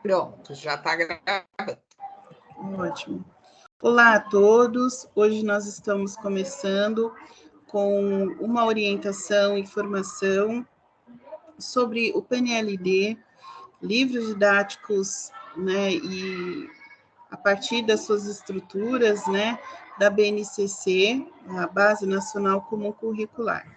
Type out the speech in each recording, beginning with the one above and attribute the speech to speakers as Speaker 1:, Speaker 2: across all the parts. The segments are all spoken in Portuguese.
Speaker 1: Pronto, já está gravando.
Speaker 2: Ótimo. Olá a todos. Hoje nós estamos começando com uma orientação e formação sobre o PNLD, livros didáticos, né, e a partir das suas estruturas, né, da BNCC, a Base Nacional Comum Curricular.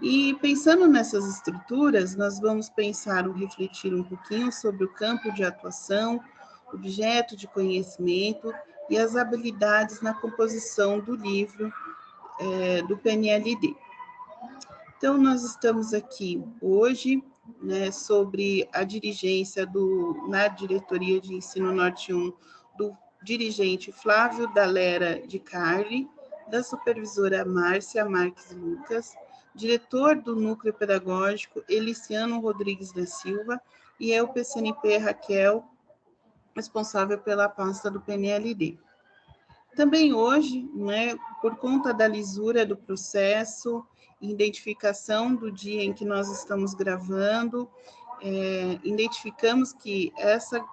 Speaker 2: E pensando nessas estruturas, nós vamos pensar ou refletir um pouquinho sobre o campo de atuação, objeto de conhecimento e as habilidades na composição do livro do PNLD. Então, nós estamos aqui hoje, né, sobre a dirigência na Diretoria de Ensino Norte 1, do dirigente Flávio Dalera de Carli, da supervisora Márcia Marques Lucas, diretor do Núcleo Pedagógico Eliciano Rodrigues da Silva, e eu, PCNP Raquel, responsável pela pasta do PNLD. Também hoje, né, por conta da lisura do processo, identificação do dia em que nós estamos gravando, identificamos que essa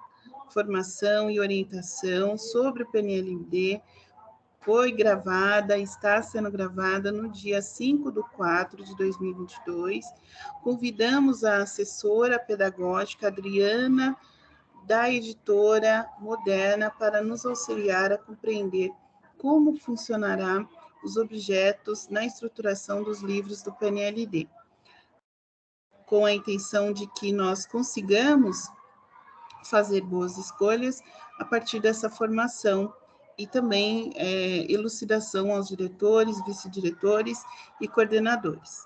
Speaker 2: formação e orientação sobre o PNLD foi gravada, está sendo gravada no dia 5/4/2022. Convidamos a assessora pedagógica Adriana, da editora Moderna, para nos auxiliar a compreender como funcionará os objetos na estruturação dos livros do PNLD, com a intenção de que nós consigamos fazer boas escolhas a partir dessa formação e também elucidação aos diretores, vice-diretores e coordenadores.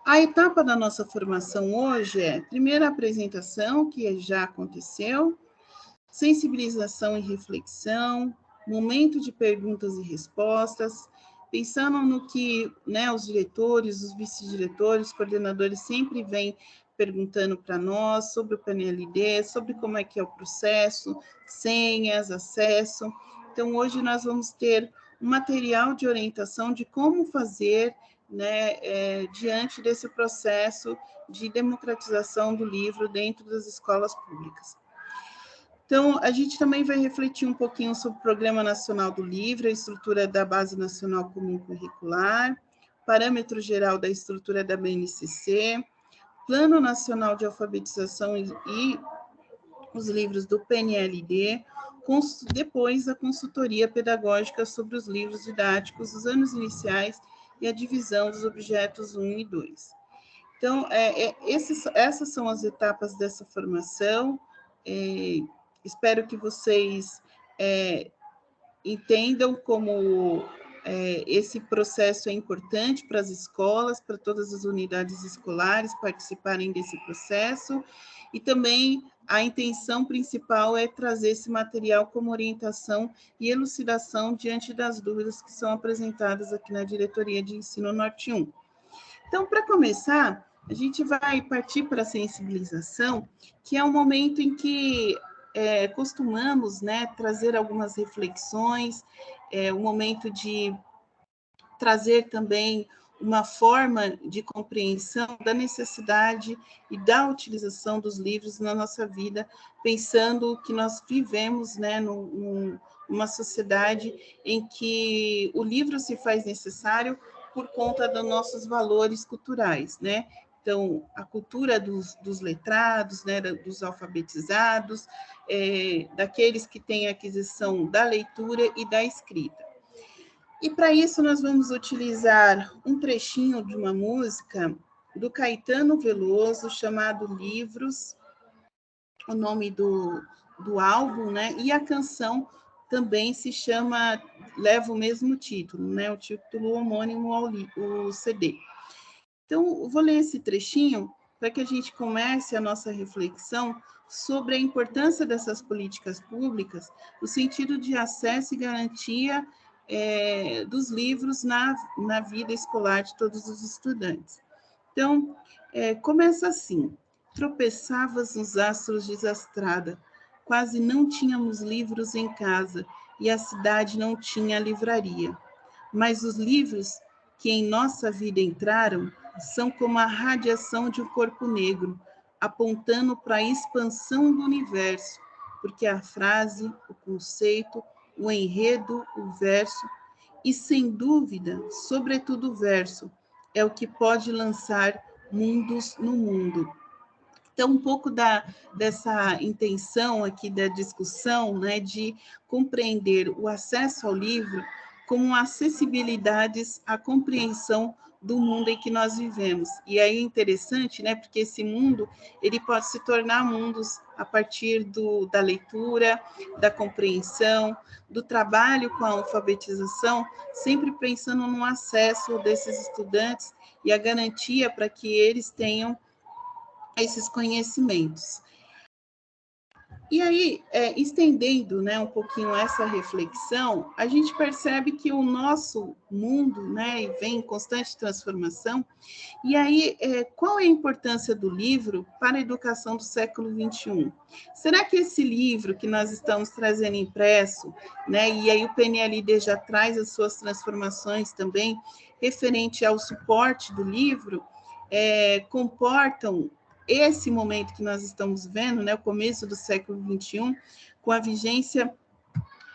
Speaker 2: A etapa da nossa formação hoje é, primeira apresentação, que já aconteceu, sensibilização e reflexão, momento de perguntas e respostas, pensando no que, né, os diretores, os vice-diretores, coordenadores sempre vêm perguntando para nós sobre o PNLD, sobre como é que é o processo, senhas, acesso. Então, hoje nós vamos ter um material de orientação de como fazer, né, diante desse processo de democratização do livro dentro das escolas públicas. Então, a gente também vai refletir um pouquinho sobre o Programa Nacional do Livro, a estrutura da Base Nacional Comum Curricular, parâmetro geral da estrutura da BNCC, Plano Nacional de Alfabetização e os livros do PNLD, depois a consultoria pedagógica sobre os livros didáticos dos anos iniciais e a divisão dos objetos 1 e 2. Então, essas são as etapas dessa formação. Espero que vocês entendam como esse processo é importante para as escolas, para todas as unidades escolares participarem desse processo, e também a intenção principal é trazer esse material como orientação e elucidação diante das dúvidas que são apresentadas aqui na Diretoria de Ensino Norte 1. Então, para começar, a gente vai partir para a sensibilização, que é um momento em que costumamos, né, trazer algumas reflexões, um momento de trazer também uma forma de compreensão da necessidade e da utilização dos livros na nossa vida, pensando que nós vivemos, né, numa sociedade em que o livro se faz necessário por conta dos nossos valores culturais, né? Então, a cultura dos letrados, né, dos alfabetizados, daqueles que têm aquisição da leitura e da escrita. E para isso nós vamos utilizar um trechinho de uma música do Caetano Veloso, chamado Livros, o nome do álbum, né? E a canção também se chama, leva o mesmo título, né? O título homônimo ao CD. Então, eu vou ler esse trechinho para que a gente comece a nossa reflexão sobre a importância dessas políticas públicas no sentido de acesso e garantia dos livros na vida escolar de todos os estudantes. Então, começa assim: tropeçavas nos astros desastrada, quase não tínhamos livros em casa e a cidade não tinha livraria. Mas os livros que em nossa vida entraram são como a radiação de um corpo negro, apontando para a expansão do universo, porque a frase, o conceito, o enredo, o verso, e sem dúvida, sobretudo o verso, é o que pode lançar mundos no mundo. Então, um pouco dessa intenção aqui da discussão, né, de compreender o acesso ao livro como acessibilidades à compreensão do mundo em que nós vivemos. E aí é interessante, né, porque esse mundo ele pode se tornar mundos a partir da leitura, da compreensão, do trabalho com a alfabetização, sempre pensando no acesso desses estudantes e a garantia para que eles tenham esses conhecimentos. E aí, estendendo, né, um pouquinho essa reflexão, a gente percebe que o nosso mundo, né, vem em constante transformação. E aí, qual é a importância do livro para a educação do século XXI? Será que esse livro que nós estamos trazendo impresso, né, e aí o PNLD já traz as suas transformações também, referente ao suporte do livro, comportam esse momento que nós estamos vendo, né, o começo do século XXI, com a vigência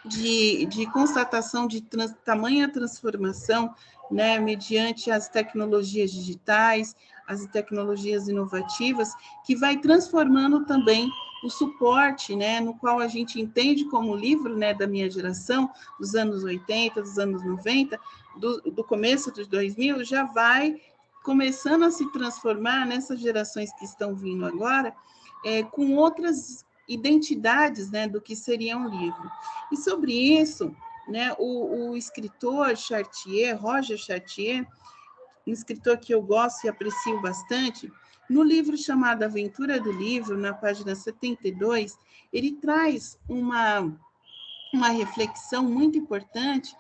Speaker 2: de constatação de tamanha transformação, né, mediante as tecnologias digitais, as tecnologias inovativas, que vai transformando também o suporte, né, no qual a gente entende como livro, né, da minha geração, dos anos 80, dos anos 90, do começo dos 2000, já vai começando a se transformar nessas gerações que estão vindo agora, com outras identidades, né, do que seria um livro. E sobre isso, né, o escritor Chartier, Roger Chartier, um escritor que eu gosto e aprecio bastante, no livro chamado Aventura do Livro, na página 72, ele traz uma reflexão muito importante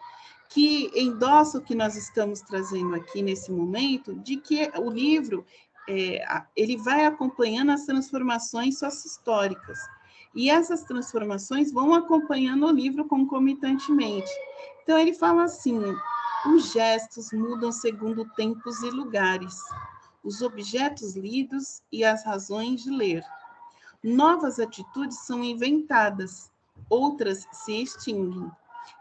Speaker 2: que endossa o que nós estamos trazendo aqui nesse momento, de que o livro ele vai acompanhando as transformações sociohistóricas. E essas transformações vão acompanhando o livro concomitantemente. Então, ele fala assim: os gestos mudam segundo tempos e lugares, os objetos lidos e as razões de ler. Novas atitudes são inventadas, outras se extinguem.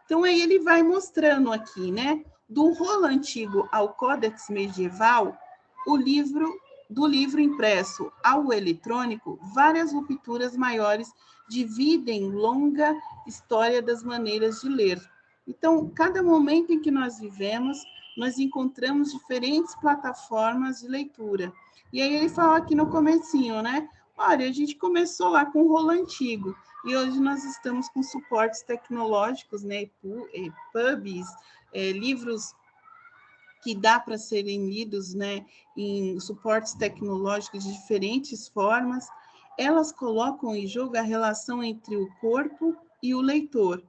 Speaker 2: Então, aí ele vai mostrando aqui, né, do rolo antigo ao códex medieval, do livro impresso ao eletrônico, várias rupturas maiores dividem longa história das maneiras de ler. Então, cada momento em que nós vivemos, nós encontramos diferentes plataformas de leitura. E aí ele fala aqui no comecinho, né? Olha, a gente começou lá com o rolo antigo, e hoje nós estamos com suportes tecnológicos, né, pubs, livros que dá para serem lidos, né, em suportes tecnológicos de diferentes formas. Elas colocam em jogo a relação entre o corpo e o leitor,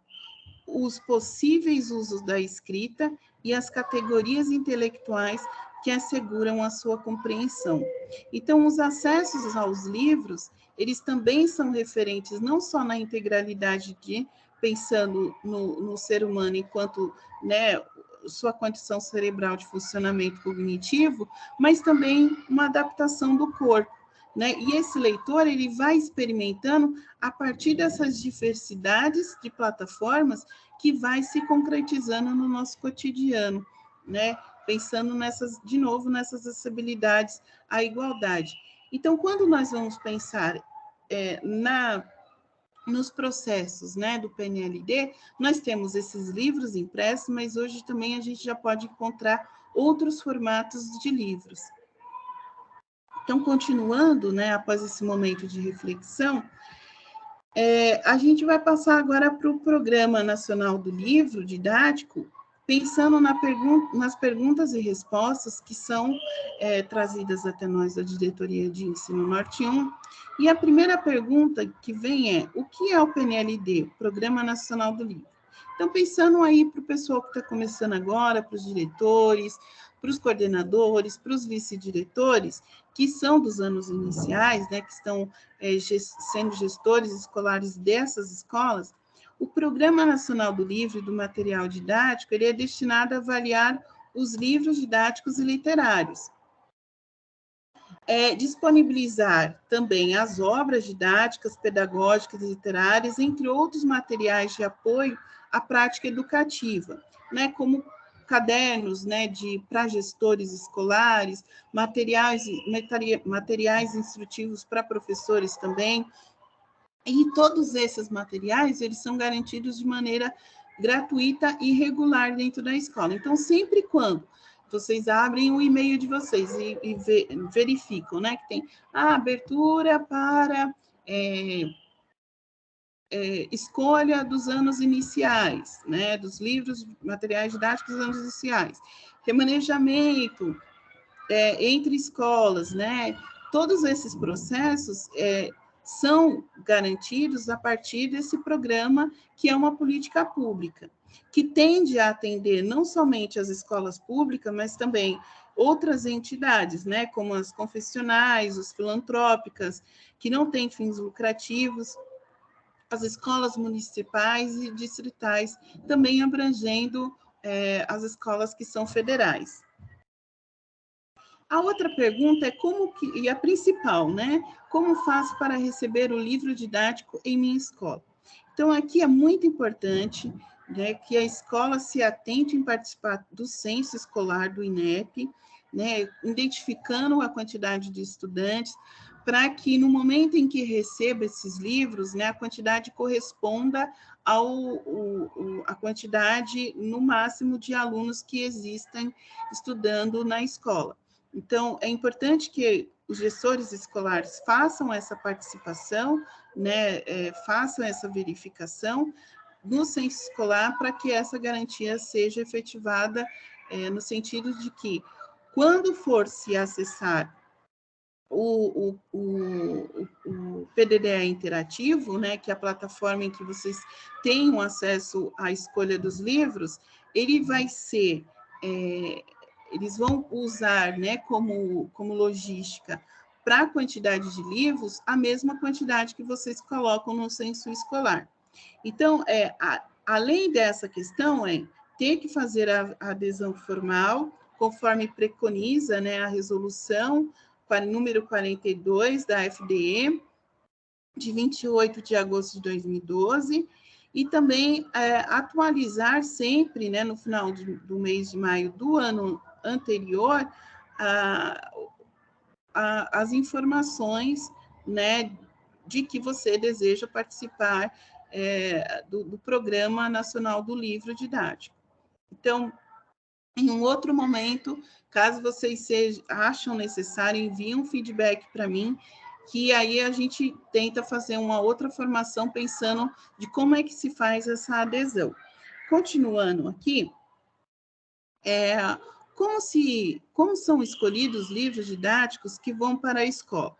Speaker 2: os possíveis usos da escrita e as categorias intelectuais que asseguram a sua compreensão. Então, os acessos aos livros, eles também são referentes não só na integralidade pensando no ser humano enquanto, né, sua condição cerebral de funcionamento cognitivo, mas também uma adaptação do corpo, né? E esse leitor ele vai experimentando a partir dessas diversidades de plataformas que vai se concretizando no nosso cotidiano, né? Pensando de novo, nessas acessibilidades à igualdade. Então, quando nós vamos pensar nos processos, né, do PNLD, nós temos esses livros impressos, mas hoje também a gente já pode encontrar outros formatos de livros. Então, continuando, né, após esse momento de reflexão, a gente vai passar agora para o Programa Nacional do Livro Didático, pensando nas perguntas e respostas que são trazidas até nós da Diretoria de Ensino Norte 1. E a primeira pergunta que vem é: o que é o PNLD, Programa Nacional do Livro? Então, pensando aí para o pessoal que está começando agora, para os diretores, para os coordenadores, para os vice-diretores, que são dos anos iniciais, né, que estão sendo gestores escolares dessas escolas, o Programa Nacional do Livro e do Material Didático ele é destinado a avaliar os livros didáticos e literários. Disponibilizar também as obras didáticas, pedagógicas e literárias, entre outros materiais de apoio à prática educativa, né, como cadernos, né, para gestores escolares, materiais instrutivos para professores também. E todos esses materiais, eles são garantidos de maneira gratuita e regular dentro da escola. Então, sempre quando vocês abrem o e-mail de vocês e verificam, né, que tem a abertura para escolha dos anos iniciais, né, dos livros, materiais didáticos dos anos iniciais, remanejamento entre escolas, né, todos esses processos são garantidos a partir desse programa, que é uma política pública, que tende a atender não somente as escolas públicas, mas também outras entidades, né, como as confessionais, as filantrópicas, que não têm fins lucrativos, as escolas municipais e distritais, também abrangendo as escolas que são federais. A outra pergunta é e a principal, né? Como faço para receber o livro didático em minha escola? Então, aqui é muito importante, né, que a escola se atente em participar do censo escolar do INEP, né, identificando a quantidade de estudantes, para que no momento em que receba esses livros, né, a quantidade corresponda à quantidade no máximo de alunos que existem estudando na escola. Então, é importante que os gestores escolares façam essa participação, né, façam essa verificação no censo escolar para que essa garantia seja efetivada no sentido de que, quando for se acessar o PDDE interativo, né, que é a plataforma em que vocês tenham acesso à escolha dos livros, ele vai ser... eles vão usar, né, como logística para a quantidade de livros, a mesma quantidade que vocês colocam no censo escolar. Então, além dessa questão, ter que fazer a adesão formal, conforme preconiza, né, a resolução número 42 da FDE, de 28 de agosto de 2012, e também atualizar sempre, né, no final do mês de maio do ano anterior, as informações, né, de que você deseja participar do Programa Nacional do Livro Didático. Então, em um outro momento, caso vocês acham necessário, enviem um feedback para mim, que aí a gente tenta fazer uma outra formação pensando de como é que se faz essa adesão. Continuando aqui, como são escolhidos os livros didáticos que vão para a escola?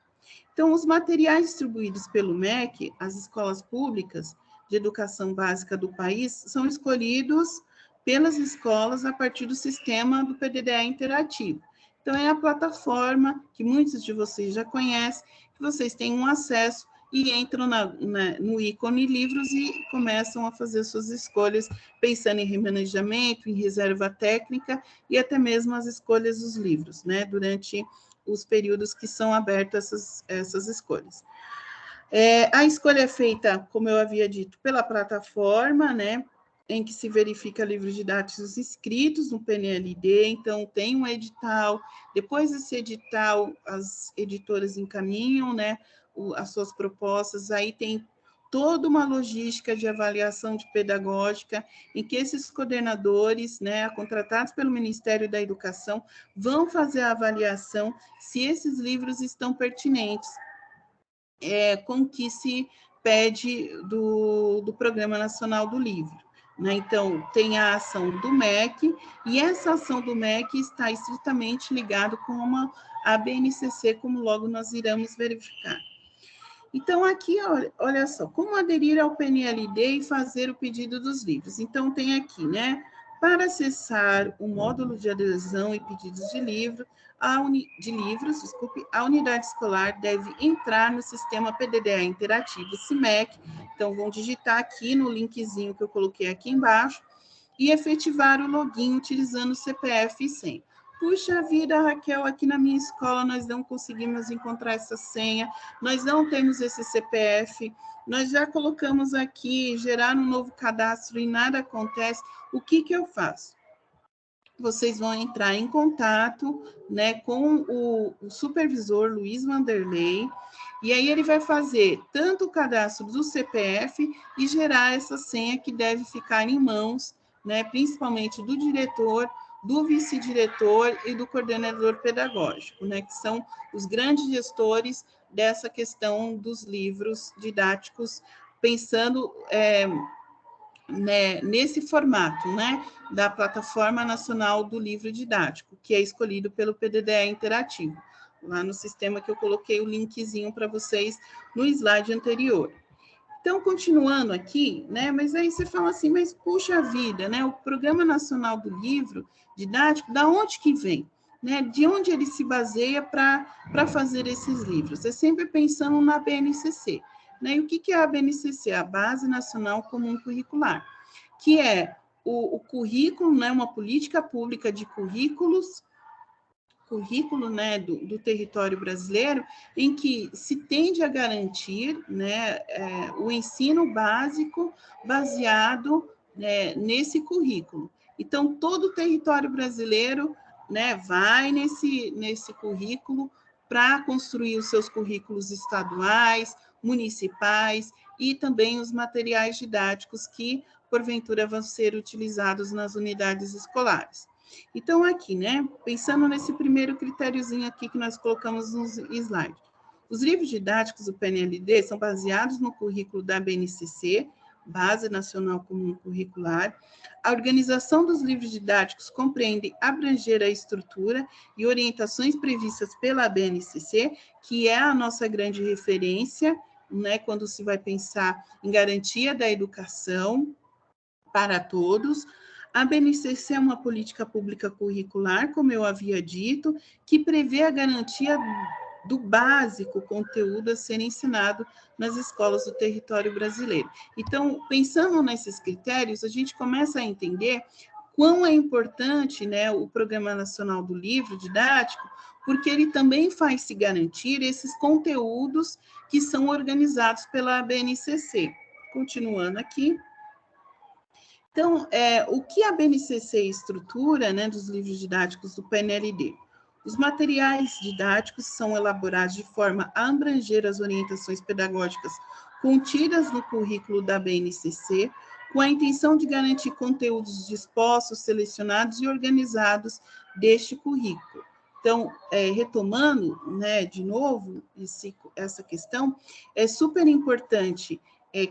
Speaker 2: Então, os materiais distribuídos pelo MEC, as escolas públicas de educação básica do país, são escolhidos pelas escolas a partir do sistema do PDDE interativo. Então, é a plataforma que muitos de vocês já conhecem, que vocês têm um acesso e entram no ícone livros e começam a fazer suas escolhas, pensando em remanejamento, em reserva técnica e até mesmo as escolhas dos livros, né, durante os períodos que são abertas essas escolhas. A escolha é feita, como eu havia dito, pela plataforma, né, em que se verifica livros didáticos inscritos no PNLD, então tem um edital, depois desse edital, as editoras encaminham, né, as suas propostas, aí tem toda uma logística de avaliação de pedagógica, em que esses coordenadores, né, contratados pelo Ministério da Educação, vão fazer a avaliação se esses livros estão pertinentes com o que se pede do Programa Nacional do Livro. Né? Então, tem a ação do MEC, e essa ação do MEC está estritamente ligada com a BNCC, como logo nós iremos verificar. Então, aqui, olha só, como aderir ao PNLD e fazer o pedido dos livros. Então, tem aqui, né, para acessar o módulo de adesão e pedidos de livros, a unidade escolar deve entrar no sistema PDDE interativo CIMEC, então vão digitar aqui no linkzinho que eu coloquei aqui embaixo, e efetivar o login utilizando o CPF e senha. puxa vida, Raquel, aqui na minha escola nós não conseguimos encontrar essa senha, nós não temos esse CPF, nós já colocamos aqui, gerar um novo cadastro e nada acontece, o que eu faço? Vocês vão entrar em contato, né, com o supervisor Luiz Vanderlei, e aí ele vai fazer tanto o cadastro do CPF e gerar essa senha que deve ficar em mãos, né, principalmente do diretor, do vice-diretor e do coordenador pedagógico, né, que são os grandes gestores dessa questão dos livros didáticos, pensando né, nesse formato, né, da Plataforma Nacional do Livro Didático, que é escolhido pelo PDDE Interativo, lá no sistema que eu coloquei o linkzinho para vocês no slide anterior. Então, continuando aqui, né, mas aí você fala assim, mas puxa vida, né, o Programa Nacional do Livro Didático, da onde que vem? Né, de onde ele se baseia para fazer esses livros? É sempre pensando na BNCC. Né? E o que é a BNCC? A Base Nacional Comum Curricular, que é o currículo, né, uma política pública de currículo, né, do território brasileiro, em que se tende a garantir, né, o ensino básico baseado, né, nesse currículo. Então, todo o território brasileiro, né, vai nesse currículo para construir os seus currículos estaduais, municipais e também os materiais didáticos que, porventura, vão ser utilizados nas unidades escolares. Então, aqui, né, pensando nesse primeiro critériozinho aqui que nós colocamos no slide, os livros didáticos do PNLD são baseados no currículo da BNCC, Base Nacional Comum Curricular. A organização dos livros didáticos compreende abranger a estrutura e orientações previstas pela BNCC, que é a nossa grande referência, né, quando se vai pensar em garantia da educação para todos. A BNCC é uma política pública curricular, como eu havia dito, que prevê a garantia do básico conteúdo a ser ensinado nas escolas do território brasileiro. Então, pensando nesses critérios, a gente começa a entender quão é importante, né, o Programa Nacional do Livro Didático, porque ele também faz se garantir esses conteúdos que são organizados pela BNCC. Continuando aqui. Então, o que a BNCC estrutura, né, dos livros didáticos do PNLD? Os materiais didáticos são elaborados de forma a abranger as orientações pedagógicas contidas no currículo da BNCC, com a intenção de garantir conteúdos dispostos, selecionados e organizados deste currículo. Então, retomando, né, de novo essa questão, é super importante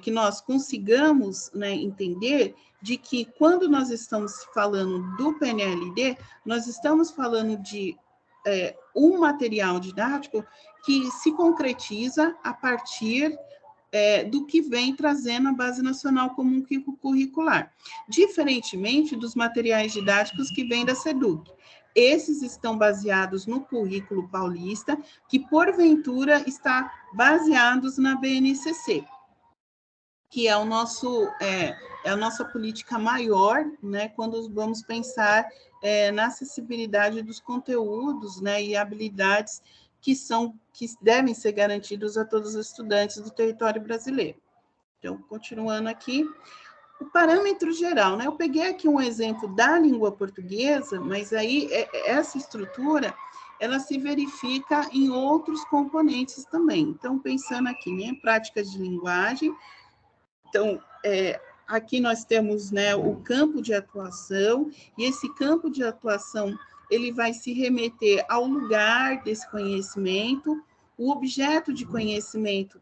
Speaker 2: que nós consigamos, né, entender de que quando nós estamos falando do PNLD, nós estamos falando de um material didático que se concretiza a partir do que vem trazendo a Base Nacional Comum Curricular, diferentemente dos materiais didáticos que vêm da SEDUC. Esses estão baseados no currículo paulista, que porventura está baseados na BNCC, que é a nossa política maior, né, quando vamos pensar na acessibilidade dos conteúdos, né, e habilidades que devem ser garantidos a todos os estudantes do território brasileiro. Então, continuando aqui, o parâmetro geral, né, eu peguei aqui um exemplo da língua portuguesa, mas aí essa estrutura, ela se verifica em outros componentes também. Então, pensando aqui, né, práticas de linguagem. Então, aqui nós temos, né, o campo de atuação, e esse campo de atuação ele vai se remeter ao lugar desse conhecimento, o objeto de conhecimento,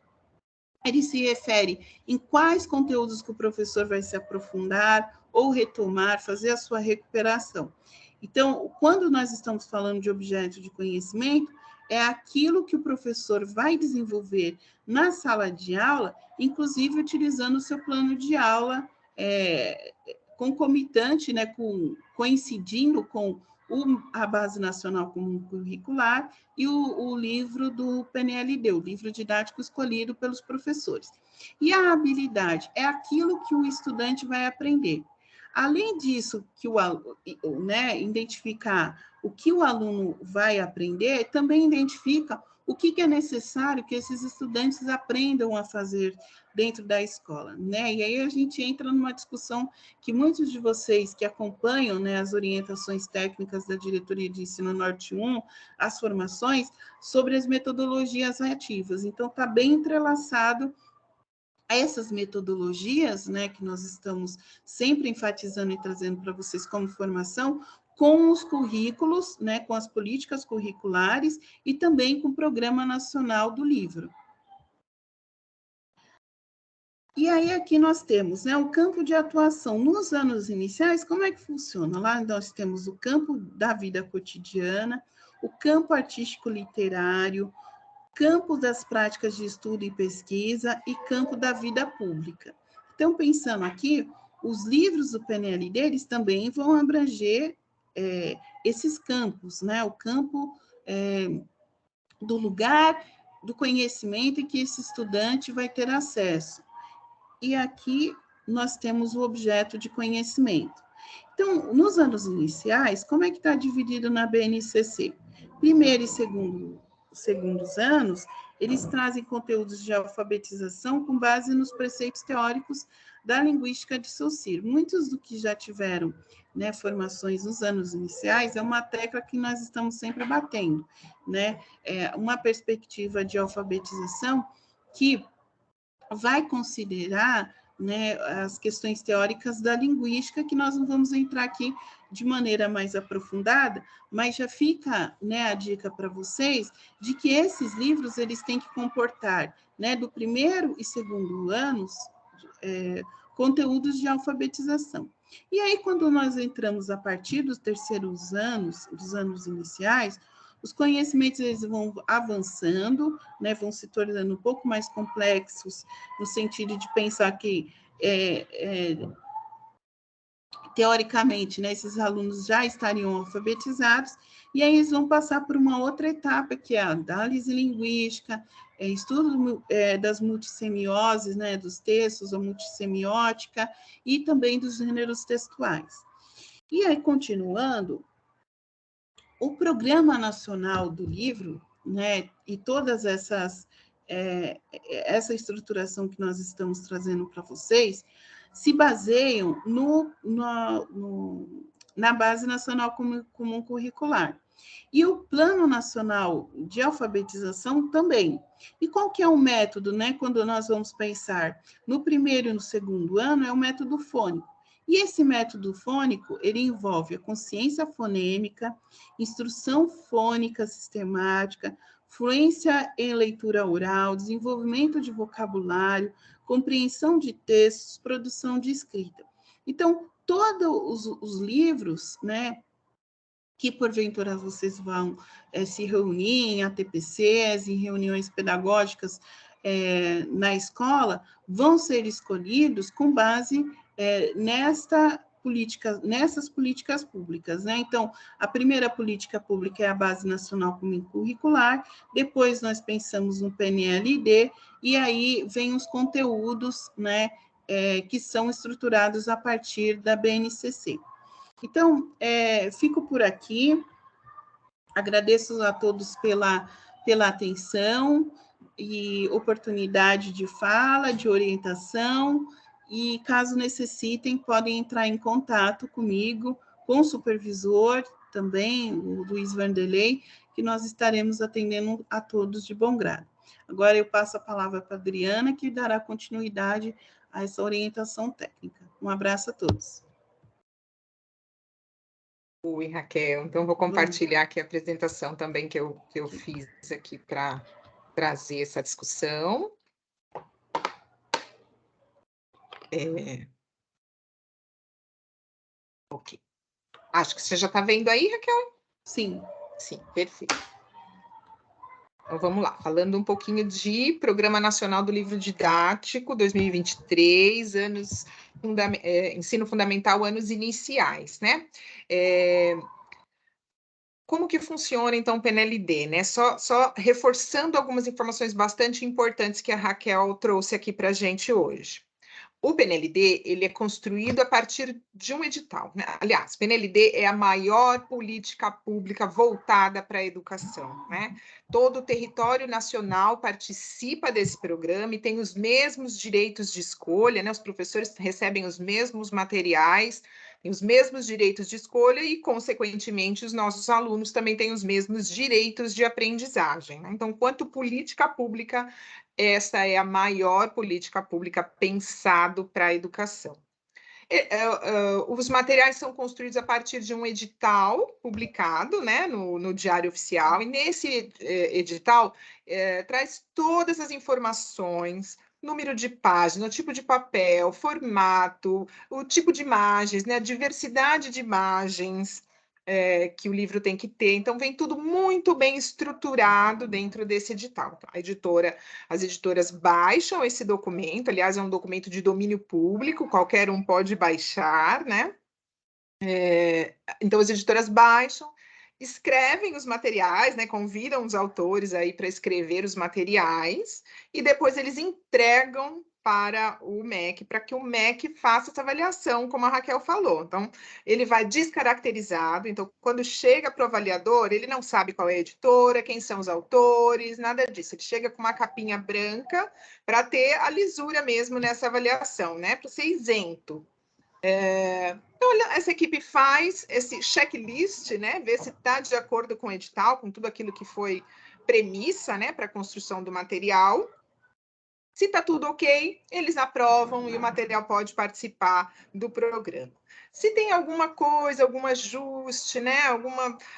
Speaker 2: ele se refere em quais conteúdos que o professor vai se aprofundar ou retomar, fazer a sua recuperação. Então, quando nós estamos falando de objeto de conhecimento, é aquilo que o professor vai desenvolver na sala de aula, inclusive utilizando o seu plano de aula concomitante, né, coincidindo com a Base Nacional Comum Curricular e o livro do PNLD, o livro didático escolhido pelos professores. E a habilidade é aquilo que o estudante vai aprender. Além disso, que o aluno, né, identificar o que o aluno vai aprender, também identifica o que é necessário que esses estudantes aprendam a fazer dentro da escola, né? E aí a gente entra numa discussão que muitos de vocês que acompanham, né, as orientações técnicas da Diretoria de Ensino Norte 1, as formações, sobre as metodologias ativas. Então, está bem entrelaçado a essas metodologias, né, que nós estamos sempre enfatizando e trazendo para vocês como formação, com os currículos, né, com as políticas curriculares e também com o Programa Nacional do Livro. E aí aqui nós temos, né, o campo de atuação nos anos iniciais. Como é que funciona? Lá nós temos o campo da vida cotidiana, o campo artístico literário, campo das práticas de estudo e pesquisa e campo da vida pública. Então, pensando aqui, os livros do PNLD, eles também vão abranger esses campos, né? O campo do lugar do conhecimento em que esse estudante vai ter acesso. E aqui nós temos o objeto de conhecimento. Então, nos anos iniciais, como é que está dividido na BNCC? Primeiro e segundos anos, eles trazem conteúdos de alfabetização com base nos preceitos teóricos da linguística de Saussure. Muitos do que já tiveram, né, formações nos anos iniciais é uma tecla que nós estamos sempre batendo, né? É uma perspectiva de alfabetização que vai considerar, né, as questões teóricas da linguística, que nós não vamos entrar aqui de maneira mais aprofundada, mas já fica, né, a dica para vocês de que esses livros eles têm que comportar, né, do primeiro e segundo anos, conteúdos de alfabetização. E aí, quando nós entramos a partir dos terceiros anos, dos anos iniciais, os conhecimentos eles vão avançando, né, vão se tornando um pouco mais complexos, no sentido de pensar que, teoricamente, né, esses alunos já estariam alfabetizados, e aí eles vão passar por uma outra etapa, que é a análise linguística, estudo das multissemioses, né, dos textos, a multissemiótica, e também dos gêneros textuais. E aí, continuando, o Programa Nacional do Livro, né, e todas essa estruturação que nós estamos trazendo para vocês, se baseiam na Base Nacional Comum Curricular. E o Plano Nacional de Alfabetização também. E qual que é o método, né, quando nós vamos pensar no primeiro e no segundo ano, é o método fônico. E esse método fônico, ele envolve a consciência fonêmica, instrução fônica sistemática, fluência em leitura oral, desenvolvimento de vocabulário, compreensão de textos, produção de escrita. Então, todos os livros, né, que porventura vocês vão se reunir em ATPCs, em reuniões pedagógicas na escola, vão ser escolhidos com base nessas políticas públicas, né? Então, a primeira política pública é a Base Nacional Comum Curricular, depois nós pensamos no PNLD, e aí vem os conteúdos, né, que são estruturados a partir da BNCC. Então, fico por aqui, agradeço a todos pela atenção e oportunidade de fala, de orientação, e caso necessitem, podem entrar em contato comigo, com o supervisor também, o Luiz Vanderlei, que nós estaremos atendendo a todos de bom grado. Agora eu passo a palavra para a Adriana, que dará continuidade a essa orientação técnica. Um abraço a todos.
Speaker 1: Oi, Raquel. Então, vou compartilhar aqui a apresentação também que eu fiz aqui para trazer essa discussão. Ok. Acho que você já está vendo aí, Raquel?
Speaker 2: Sim.
Speaker 1: Sim, perfeito. Então, vamos lá. Falando um pouquinho de Programa Nacional do Livro Didático 2023, ensino fundamental, anos iniciais, né? Como que funciona, então, o PNLD, né? Só reforçando algumas informações bastante importantes que a Raquel trouxe aqui para a gente hoje. O PNLD, ele é construído a partir de um edital, né? Aliás, PNLD é a maior política pública voltada para a educação, né? Todo o território nacional participa desse programa e tem os mesmos direitos de escolha, né? Os professores recebem os mesmos materiais, têm os mesmos direitos de escolha e, consequentemente, os nossos alunos também têm os mesmos direitos de aprendizagem, né? Então, quanto política pública, essa é a maior política pública pensado para a educação. Os materiais são construídos a partir de um edital publicado, né, no Diário Oficial, e nesse edital traz todas as informações, número de página, o tipo de papel, formato, o tipo de imagens, né, a diversidade de imagens que o livro tem que ter. Então, vem tudo muito bem estruturado dentro desse edital. As editoras baixam esse documento, aliás, é um documento de domínio público, qualquer um pode baixar, né? Então, as editoras baixam, escrevem os materiais, né? Convidam os autores aí para escrever os materiais, e depois eles entregam para o MEC, para que o MEC faça essa avaliação, como a Raquel falou. Então, ele vai descaracterizado, então, quando chega para o avaliador, ele não sabe qual é a editora, quem são os autores, nada disso. Ele chega com uma capinha branca para ter a lisura mesmo nessa avaliação, né? Para ser isento. Então, essa equipe faz esse checklist, né? Vê se está de acordo com o edital, com tudo aquilo que foi premissa, né, para a construção do material. Se está tudo ok, eles aprovam e o material pode participar do programa. Se tem alguma coisa, algum ajuste, né,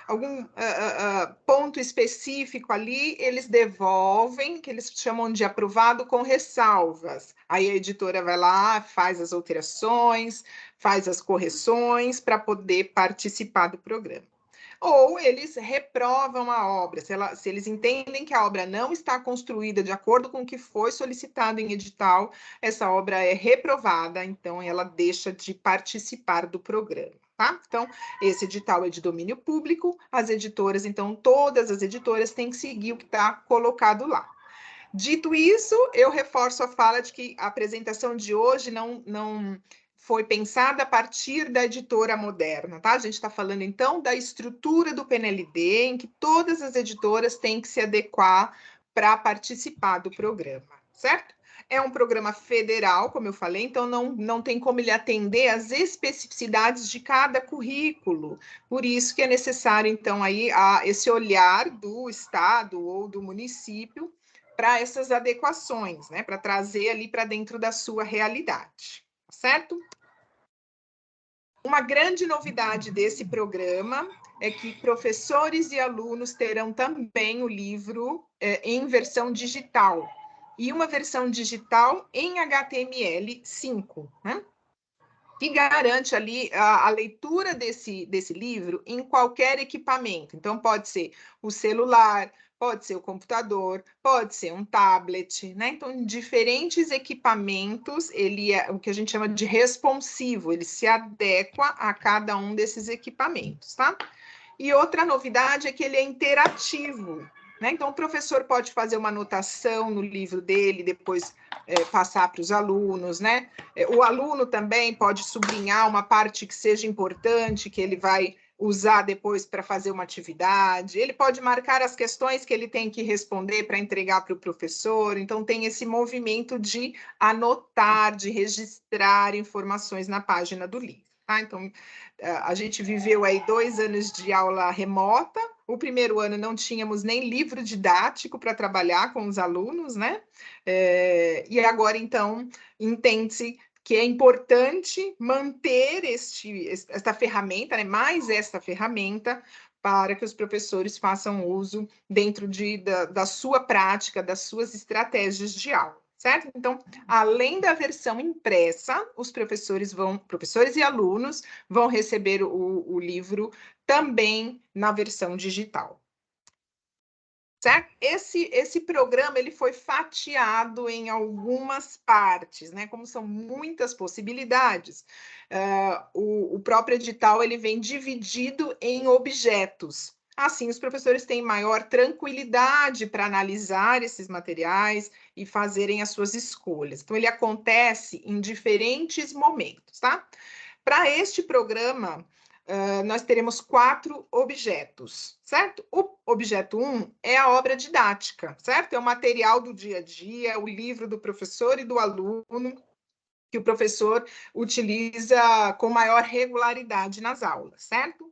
Speaker 1: algum ponto específico ali, eles devolvem, que eles chamam de aprovado com ressalvas. Aí a editora vai lá, faz as alterações, faz as correções para poder participar do programa. Ou eles reprovam a obra, se eles entendem que a obra não está construída de acordo com o que foi solicitado em edital, essa obra é reprovada, então ela deixa de participar do programa. Tá? Então, esse edital é de domínio público, as editoras, então, todas as editoras têm que seguir o que está colocado lá. Dito isso, eu reforço a fala de que a apresentação de hoje não foi pensada a partir da editora moderna, tá? A gente está falando, então, da estrutura do PNLD, em que todas as editoras têm que se adequar para participar do programa, certo? É um programa federal, como eu falei, então não tem como ele atender às especificidades de cada currículo. Por isso que é necessário, então, aí, esse olhar do Estado ou do município para essas adequações, né? Para trazer ali para dentro da sua realidade, certo? Uma grande novidade desse programa é que professores e alunos terão também o livro em versão digital, e uma versão digital em HTML5, né? Que garante ali a leitura desse livro em qualquer equipamento. Então, pode ser o celular, pode ser o computador, pode ser um tablet, né? Então, em diferentes equipamentos, ele é o que a gente chama de responsivo, ele se adequa a cada um desses equipamentos, tá? E outra novidade é que ele é interativo, né? Então, o professor pode fazer uma anotação no livro dele, depois passar para os alunos, né? O aluno também pode sublinhar uma parte que seja importante, que ele vai usar depois para fazer uma atividade. Ele pode marcar as questões que ele tem que responder para entregar para o professor. Então, tem esse movimento de anotar, de registrar informações na página do livro. Tá? Então, a gente viveu aí 2 anos de aula remota. O primeiro ano não tínhamos nem livro didático para trabalhar com os alunos, né? E agora, então, entende-se que é importante manter esta ferramenta, né? Mais esta ferramenta, para que os professores façam uso dentro da sua prática, das suas estratégias de aula. Certo? Então, além da versão impressa, os professores e alunos vão receber o livro também na versão digital. Certo? Esse programa ele foi fatiado em algumas partes, né? Como são muitas possibilidades, o próprio edital ele vem dividido em objetos. Assim, os professores têm maior tranquilidade para analisar esses materiais e fazerem as suas escolhas. Então, ele acontece em diferentes momentos, tá? Para este programa, nós teremos 4 objetos, certo? O objeto 1 é a obra didática, certo? É o material do dia a dia, o livro do professor e do aluno, que o professor utiliza com maior regularidade nas aulas, certo?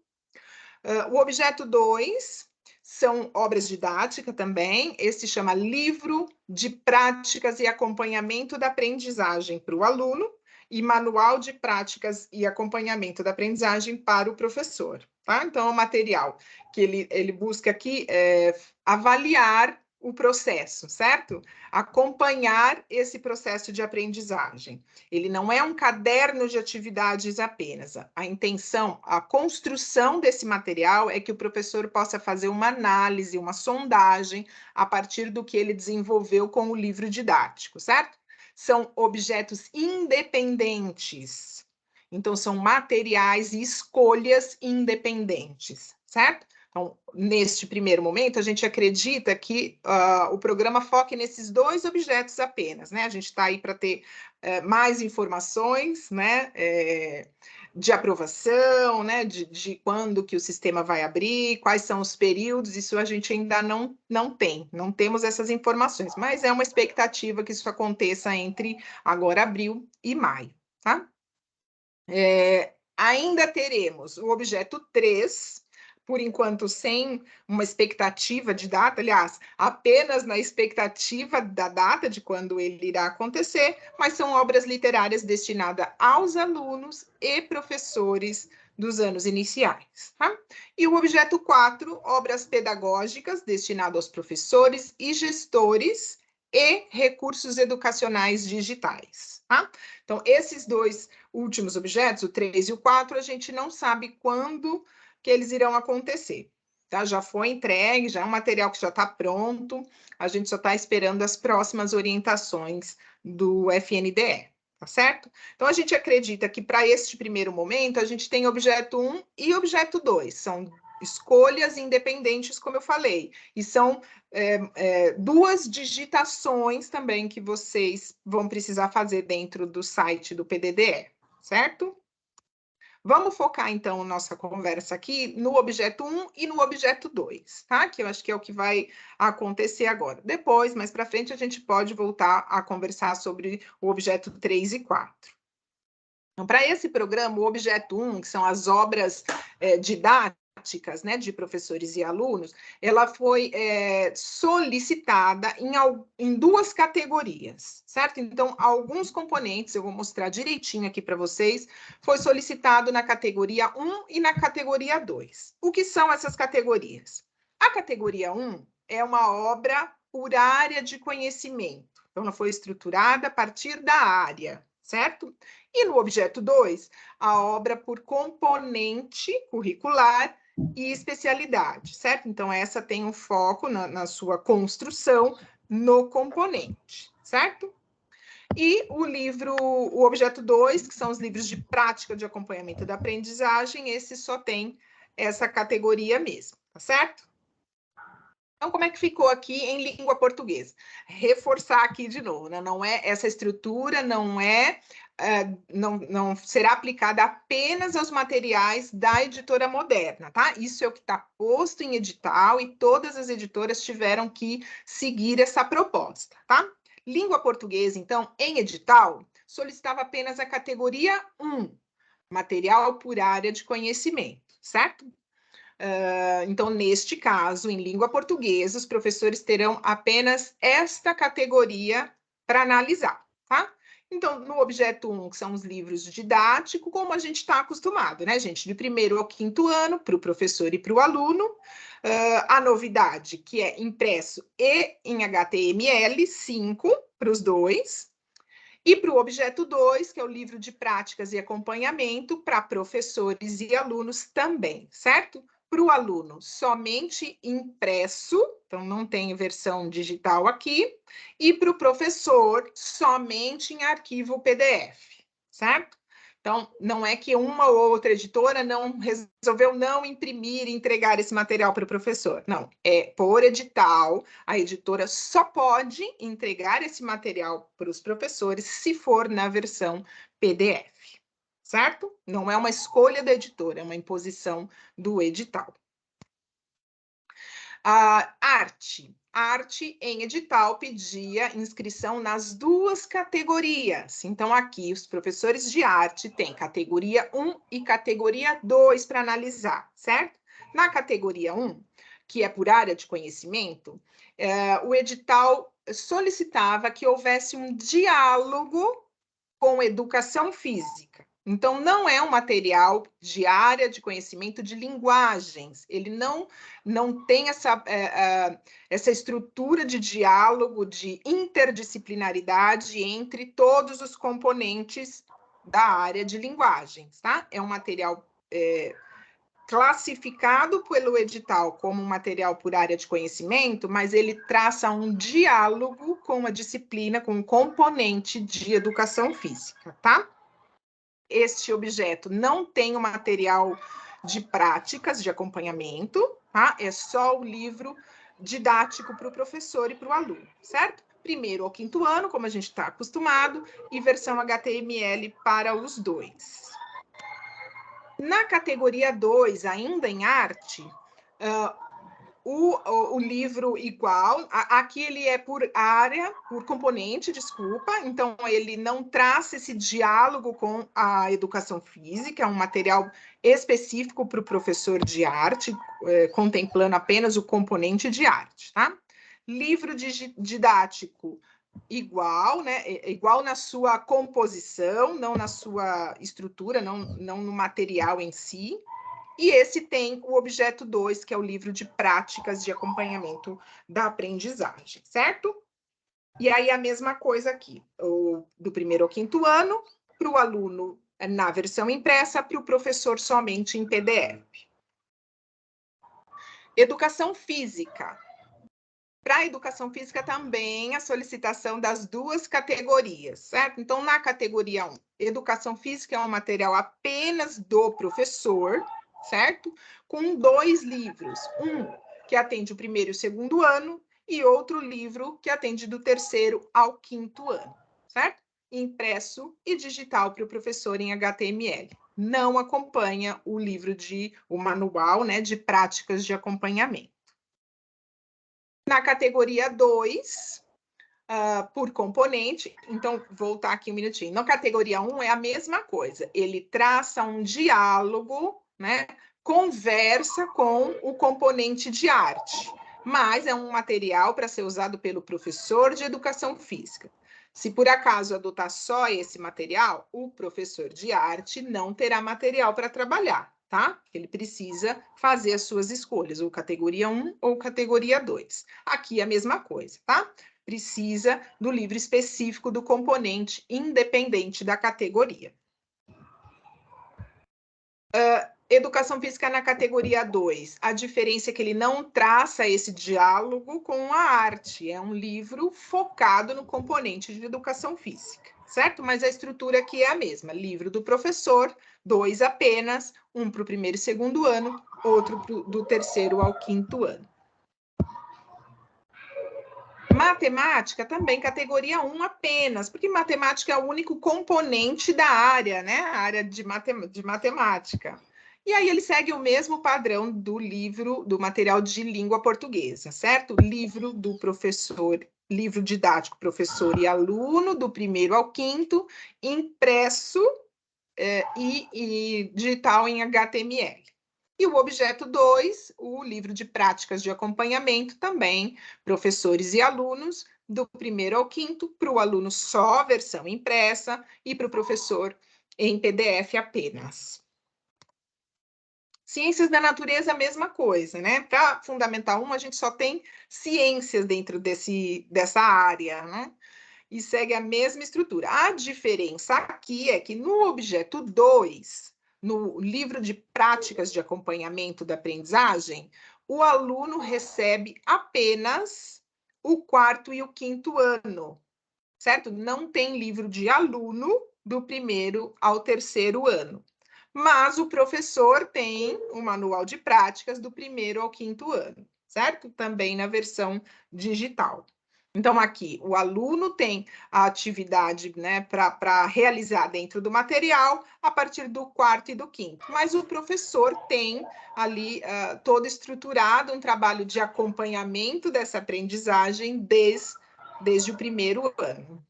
Speaker 1: O objeto 2 são obras didáticas também. Esse chama Livro de Práticas e Acompanhamento da Aprendizagem para o aluno e Manual de Práticas e Acompanhamento da Aprendizagem para o professor. Tá? Então, é um material que ele busca aqui avaliar o processo, certo? Acompanhar esse processo de aprendizagem. Ele não é um caderno de atividades apenas. A intenção, a construção desse material é que o professor possa fazer uma análise, uma sondagem a partir do que ele desenvolveu com o livro didático, certo? São objetos independentes. Então, são materiais e escolhas independentes, certo? Então, neste primeiro momento, a gente acredita que o programa foque nesses 2 objetos apenas, né? A gente está aí para ter mais informações, né? De aprovação, né? De quando que o sistema vai abrir, quais são os períodos, isso a gente ainda não temos essas informações, mas é uma expectativa que isso aconteça entre agora abril e maio, tá? Ainda teremos o objeto 3, por enquanto sem uma expectativa de data, aliás, apenas na expectativa da data de quando ele irá acontecer, mas são obras literárias destinadas aos alunos e professores dos anos iniciais. Tá? E o objeto 4, obras pedagógicas destinadas aos professores e gestores e recursos educacionais digitais. Tá? Então, esses 2 últimos objetos, o 3 e o 4, a gente não sabe quando que eles irão acontecer. Tá? Já foi entregue, já é um material que já está pronto, a gente só está esperando as próximas orientações do FNDE, tá certo? Então, a gente acredita que para este primeiro momento, a gente tem objeto 1 e objeto 2, são escolhas independentes, como eu falei, e são 2 digitações também que vocês vão precisar fazer dentro do site do PDDE, certo? Vamos focar, então, nossa conversa aqui no objeto 1 e no objeto 2, tá? Que eu acho que é o que vai acontecer agora. Depois, mais para frente, a gente pode voltar a conversar sobre o objeto 3 e 4. Então, para esse programa, o objeto 1, que são as obras didáticas, né, de professores e alunos, ela foi solicitada em 2 categorias, certo? Então, alguns componentes, eu vou mostrar direitinho aqui para vocês, foi solicitado na categoria 1 e na categoria 2. O que são essas categorias? A categoria 1 é uma obra por área de conhecimento, então ela foi estruturada a partir da área, certo? E no objeto 2, a obra por componente curricular e especialidade, certo? Então, essa tem um foco na sua construção no componente, certo? E o objeto 2, que são os livros de prática de acompanhamento da aprendizagem, esse só tem essa categoria mesmo, tá certo? Então, como é que ficou aqui em língua portuguesa? Reforçar aqui de novo, né? Não é essa estrutura, não será aplicada apenas aos materiais da editora Moderna, tá? Isso é o que está posto em edital e todas as editoras tiveram que seguir essa proposta, tá? Língua portuguesa, então, em edital, solicitava apenas a categoria 1, material por área de conhecimento, certo? Então, neste caso, em língua portuguesa, os professores terão apenas esta categoria para analisar, tá? Então, no objeto 1, que são os livros didáticos, como a gente está acostumado, né, gente? De 1º ao 5º ano, para o professor e para o aluno. A novidade, que é impresso e em HTML5, para os 2. E para o objeto 2, que é o livro de práticas e acompanhamento, para professores e alunos também, certo? Para o aluno, somente impresso, então não tem versão digital aqui, e para o professor, somente em arquivo PDF, certo? Então, não é que uma ou outra editora não resolveu não imprimir e entregar esse material para o professor. Não, é por edital, a editora só pode entregar esse material para os professores se for na versão PDF, certo? Não é uma escolha da editora, é uma imposição do edital. A arte em edital pedia inscrição nas duas categorias. Então, aqui, os professores de arte têm categoria 1 e categoria 2 para analisar, certo? Na categoria 1, que é por área de conhecimento, o edital solicitava que houvesse um diálogo com educação física. Então, não é um material de área de conhecimento de linguagens, ele não tem essa estrutura de diálogo, de interdisciplinaridade entre todos os componentes da área de linguagens, tá? É um material classificado pelo edital como material por área de conhecimento, mas ele traça um diálogo com a disciplina, com um componente de educação física, tá? Este objeto não tem o material de práticas de acompanhamento, tá? É só o livro didático para o professor e para o aluno, certo? Primeiro ao quinto ano, como a gente está acostumado, e versão HTML para os dois. Na categoria 2, ainda em arte, o livro igual, aqui ele é por área, por componente, desculpa, então ele não traz esse diálogo com a educação física, é um material específico para o professor de arte, contemplando apenas o componente de arte, tá? Livro didático igual, né? Igual na sua composição, não na sua estrutura, não no material em si. E esse tem o objeto 2, que é o livro de práticas de acompanhamento da aprendizagem, certo? E aí a mesma coisa aqui, do primeiro ao quinto ano, para o aluno na versão impressa, para o professor somente em PDF. Educação física. Para a educação física também a solicitação das duas categorias, certo? Então, na categoria 1, educação física é um material apenas do professor, certo? Com 2 livros, um que atende o primeiro e o segundo ano e outro livro que atende do terceiro ao quinto ano, certo? Impresso e digital para o professor em HTML. Não acompanha o livro o manual, né, de práticas de acompanhamento. Na categoria 2, por componente, então, voltar aqui um minutinho. Na categoria 1 é a mesma coisa, ele traça um diálogo, né? Conversa com o componente de arte, mas é um material para ser usado pelo professor de educação física. Se por acaso adotar só esse material, o professor de arte não terá material para trabalhar, tá? Ele precisa fazer as suas escolhas, ou categoria 1 ou categoria 2. Aqui é a mesma coisa, tá? Precisa do livro específico do componente, independente da categoria. Educação física na categoria 2. A diferença é que ele não traça esse diálogo com a arte. É um livro focado no componente de educação física, certo? Mas a estrutura aqui é a mesma. Livro do professor, 2 apenas, um para o primeiro e segundo ano, outro do terceiro ao quinto ano. Matemática também, categoria 1 apenas, porque matemática é o único componente da área, né? A área de matemática. E aí ele segue o mesmo padrão do livro, do material de língua portuguesa, certo? Livro do professor, livro didático, professor e aluno, do primeiro ao quinto, impresso e digital em HTML. E o objeto 2, o livro de práticas de acompanhamento, também, professores e alunos, do primeiro ao quinto, para o aluno só versão impressa e para o professor em PDF apenas. Ciências da natureza, a mesma coisa, né? Para Fundamental 1, a gente só tem ciências dentro dessa área, né? E segue a mesma estrutura. A diferença aqui é que no objeto 2, no livro de práticas de acompanhamento da aprendizagem, o aluno recebe apenas o quarto e o quinto ano, certo? Não tem livro de aluno do 1º ao 3º ano. Mas o professor tem o manual de práticas do 1º ao 5º ano, certo? Também na versão digital. Então, aqui, o aluno tem a atividade, né, para realizar dentro do material a partir do 4º e do 5º, mas o professor tem ali todo estruturado um trabalho de acompanhamento dessa aprendizagem desde o 1º ano.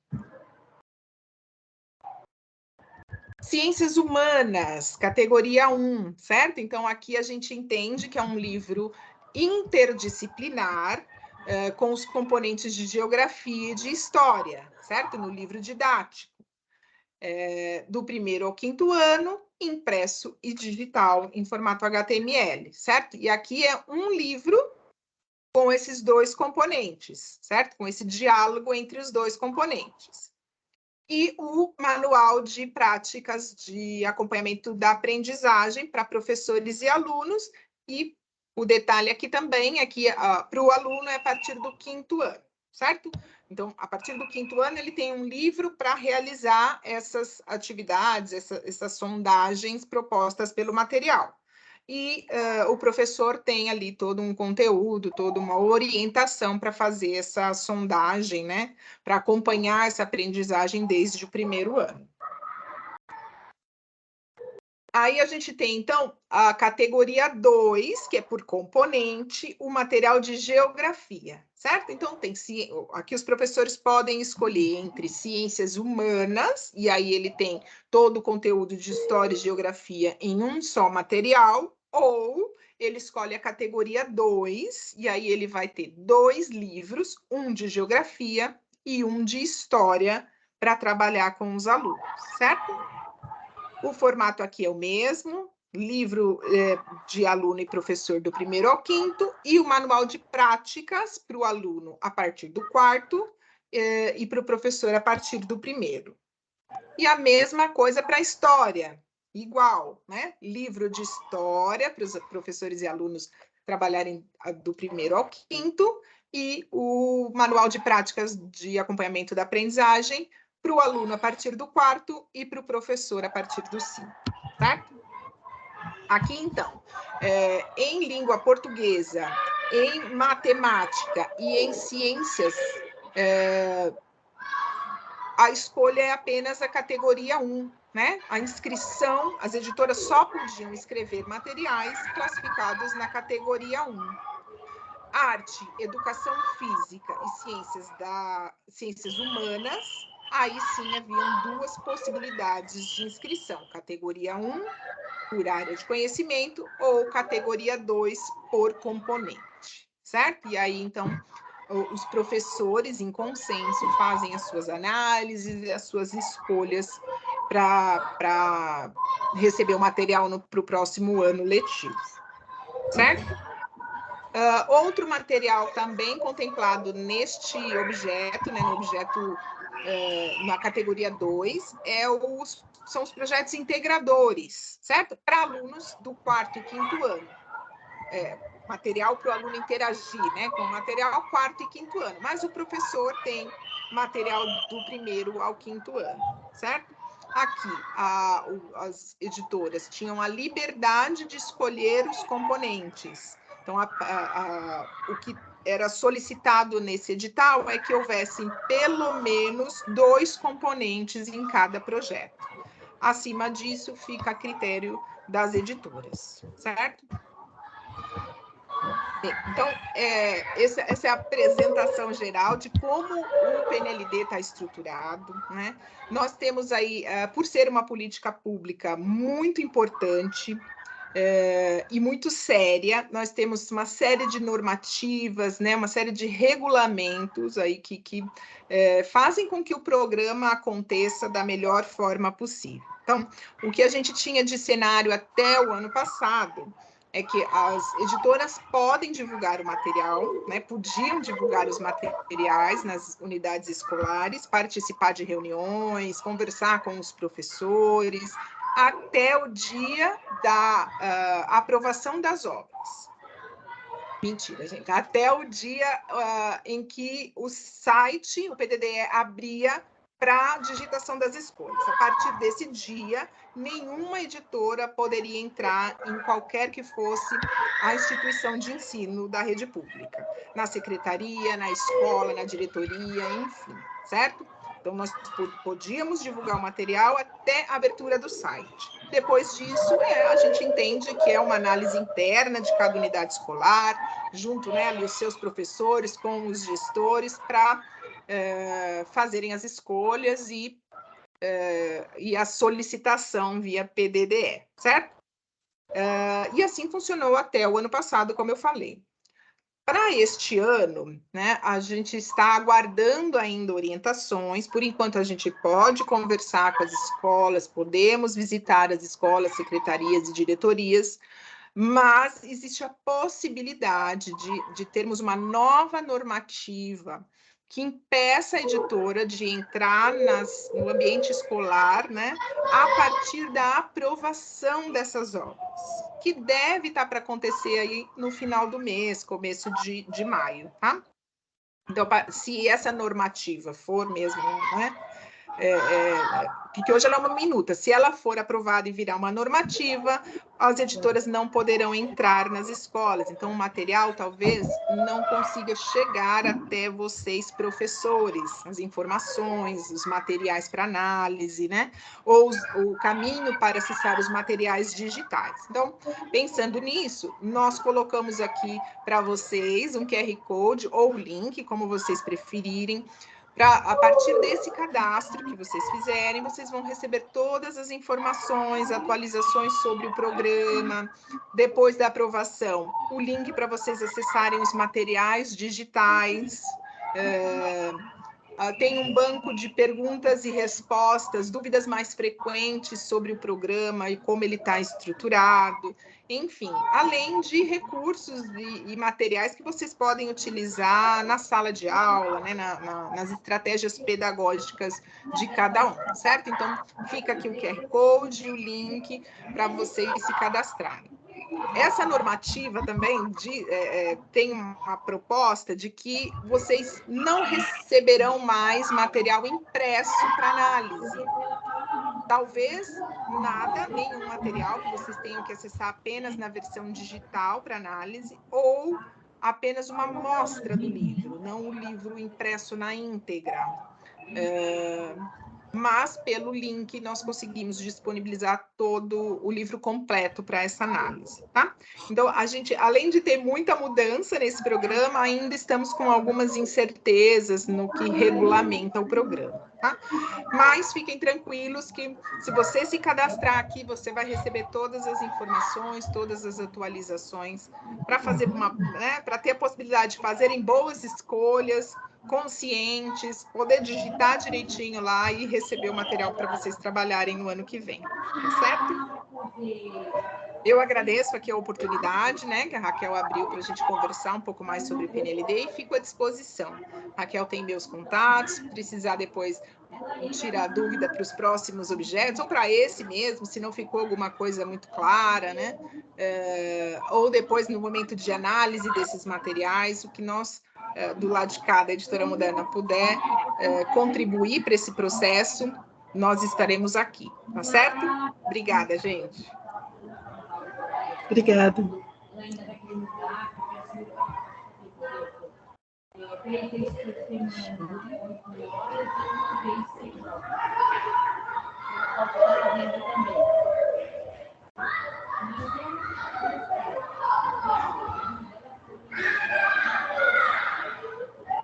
Speaker 1: Ciências Humanas, categoria 1, certo? Então, aqui a gente entende que é um livro interdisciplinar, com os componentes de geografia e de história, certo? No livro didático. Do 1º ao 5º ano, impresso e digital, em formato HTML, certo? E aqui é um livro com esses dois componentes, certo? Com esse diálogo entre os dois componentes. E o manual de práticas de acompanhamento da aprendizagem para professores e alunos, e o detalhe aqui também é que para o aluno é a partir do 5º ano, certo? Então, a partir do 5º ano, ele tem um livro para realizar essas atividades, essas sondagens propostas pelo material. E o professor tem ali todo um conteúdo, toda uma orientação para fazer essa sondagem, né? Para acompanhar essa aprendizagem desde o 1º ano. Aí a gente tem, então, a categoria 2, que é por componente, o material de geografia, certo? Então, aqui os professores podem escolher entre ciências humanas, e aí ele tem todo o conteúdo de história e geografia em um só material, ou ele escolhe a categoria 2, e aí ele vai ter 2 livros, um de geografia e um de história, para trabalhar com os alunos, certo? O formato aqui é o mesmo, livro de aluno e professor do 1º ao 5º, e o manual de práticas para o aluno a partir do 4º e para o professor a partir do 1º. E a mesma coisa para a história, igual, né? Livro de história para os professores e alunos trabalharem do 1º ao 5º, e o manual de práticas de acompanhamento da aprendizagem para o aluno a partir do 4º e para o professor a partir do 5º, certo? Aqui, então, em língua portuguesa, em matemática e em ciências, a escolha é apenas a categoria 1, né? A inscrição, as editoras só podiam escrever materiais classificados na categoria 1. Arte, educação física e ciências humanas, aí sim haviam 2 possibilidades de inscrição, categoria 1 por área de conhecimento ou categoria 2 por componente, certo? E aí, então, os professores, em consenso, fazem as suas análises e as suas escolhas para receber o material para o próximo ano letivo, certo? Outro material também contemplado neste objeto, né, no objeto, na categoria 2, são os projetos integradores, certo? Para alunos do 4º e 5º ano. Material para o aluno interagir, né, com o material 4º e 5º ano, mas o professor tem material do 1º ao 5º ano, certo? Aqui, as editoras tinham a liberdade de escolher os componentes. Então, o que era solicitado nesse edital é que houvessem pelo menos 2 componentes em cada projeto. Acima disso, fica a critério das editoras, certo? Bem, então, essa é a apresentação geral de como o PNLD está estruturado, né? Nós temos aí, por ser uma política pública muito importante e muito séria, nós temos uma série de normativas, né? Uma série de regulamentos aí que fazem com que o programa aconteça da melhor forma possível. Então, o que a gente tinha de cenário até o ano passado é que as editoras podem divulgar o material, né? Podiam divulgar os materiais nas unidades escolares, participar de reuniões, conversar com os professores, até o dia da aprovação das obras. Mentira, gente. Até o dia em que o site, o PDDE, abria para a digitação das escolhas. A partir desse dia, nenhuma editora poderia entrar em qualquer que fosse a instituição de ensino da rede pública, na secretaria, na escola, na diretoria, enfim, certo? Então, nós podíamos divulgar o material até a abertura do site. Depois disso, a gente entende que é uma análise interna de cada unidade escolar, junto, né, ali os seus professores com os gestores, para fazerem as escolhas e a solicitação via PDDE, certo? E assim funcionou até o ano passado, como eu falei. Para este ano, né, a gente está aguardando ainda orientações. Por enquanto, a gente pode conversar com as escolas, podemos visitar as escolas, secretarias e diretorias, mas existe a possibilidade de termos uma nova normativa que impeça a editora de entrar no ambiente escolar, né, a partir da aprovação dessas obras, que deve estar para acontecer aí no final do mês, começo de maio, tá? Então, se essa normativa for mesmo, né, porque hoje ela é uma minuta, se ela for aprovada e virar uma normativa, as editoras não poderão entrar nas escolas, então o material talvez não consiga chegar até vocês, professores, as informações, os materiais para análise, né? Ou o caminho para acessar os materiais digitais. Então, pensando nisso, nós colocamos aqui para vocês um QR Code ou link, como vocês preferirem. A partir desse cadastro que vocês fizerem, vocês vão receber todas as informações, atualizações sobre o programa. Depois da aprovação, o link para vocês acessarem os materiais digitais. Tem um banco de perguntas e respostas, dúvidas mais frequentes sobre o programa e como ele está estruturado, enfim, além de recursos e materiais que vocês podem utilizar na sala de aula, né, nas estratégias pedagógicas de cada um, certo? Então, fica aqui o QR Code e o link para vocês se cadastrarem. Essa normativa também tem uma proposta de que vocês não receberão mais material impresso para análise. Talvez nenhum material que vocês tenham que acessar apenas na versão digital para análise, ou apenas uma amostra do livro, não o livro impresso na íntegra. Mas pelo link nós conseguimos disponibilizar todo o livro completo para essa análise, tá? Então, a gente, além de ter muita mudança nesse programa, ainda estamos com algumas incertezas no que regulamenta o programa, tá? Mas fiquem tranquilos que, se você se cadastrar aqui, você vai receber todas as informações, todas as atualizações, para fazer para ter a possibilidade de fazerem boas escolhas, conscientes, poder digitar direitinho lá e receber o material para vocês trabalharem no ano que vem, tá certo? Eu agradeço aqui a oportunidade, né, que a Raquel abriu para a gente conversar um pouco mais sobre o PNLD e fico à disposição. A Raquel tem meus contatos, se precisar depois tirar dúvida para os próximos objetos, ou para esse mesmo, se não ficou alguma coisa muito clara, né? Ou depois, no momento de análise desses materiais, o que nós, do lado de cá da Editora Moderna, puder contribuir para esse processo, nós estaremos aqui, tá certo? Obrigada, gente.
Speaker 2: Obrigada.